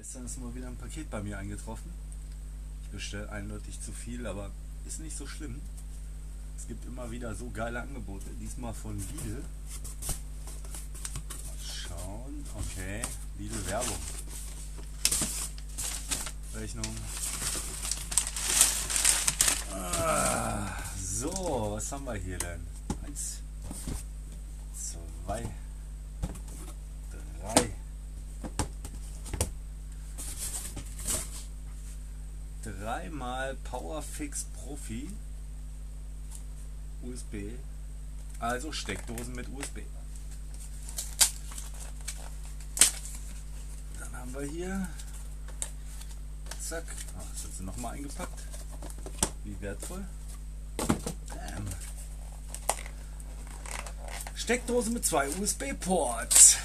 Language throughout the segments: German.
Gestern ist mal wieder ein Paket bei mir eingetroffen. Ich bestelle eindeutig zu viel, aber ist nicht so schlimm. Es gibt immer wieder so geile Angebote. Diesmal von Lidl. Mal schauen. Okay. Lidl Werbung. Rechnung. So, was haben wir hier denn? 1, 2, 3. Dreimal Powerfix Profi USB, also Steckdosen mit USB. Dann haben wir hier, zack, das ist nochmal eingepackt. Wie wertvoll. Bam. Steckdose mit 2 USB-Ports.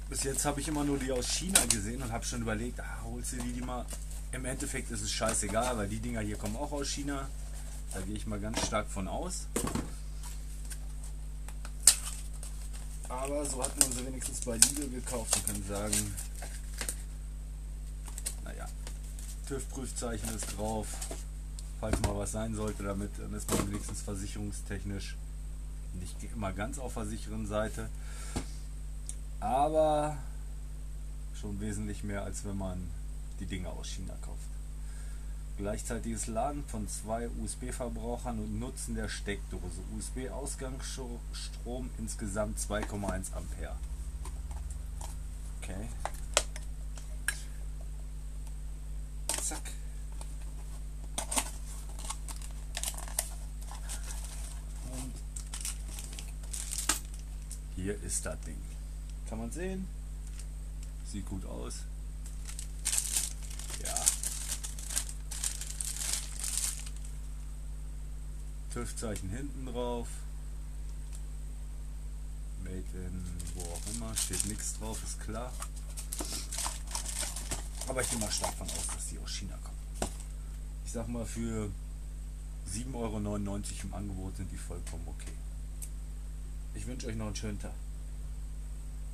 Bis jetzt habe ich immer nur die aus China gesehen und habe schon überlegt, holst du die mal. Im Endeffekt ist es scheißegal, weil die Dinger hier kommen auch aus China. Da gehe ich mal ganz stark von aus. Aber so hat man sie wenigstens bei Lidl gekauft und kann sagen, naja, TÜV-Prüfzeichen ist drauf. Falls mal was sein sollte damit, dann ist man wenigstens versicherungstechnisch nicht immer ganz auf der sicheren Seite. Aber schon wesentlich mehr, als wenn man die Dinge aus China kauft. Gleichzeitiges Laden von 2 USB-Verbrauchern und Nutzen der Steckdose. USB-Ausgangsstrom insgesamt 2,1 Ampere. Okay. Zack. Und hier ist das Ding. Kann man sehen? Sieht gut aus. Ja. TÜV-Zeichen hinten drauf. Made in wo auch immer. Steht nichts drauf, ist klar. Aber ich gehe mal stark davon aus, dass die aus China kommen. Ich sag mal, für 7,99 € im Angebot sind die vollkommen okay. Ich wünsche euch noch einen schönen Tag.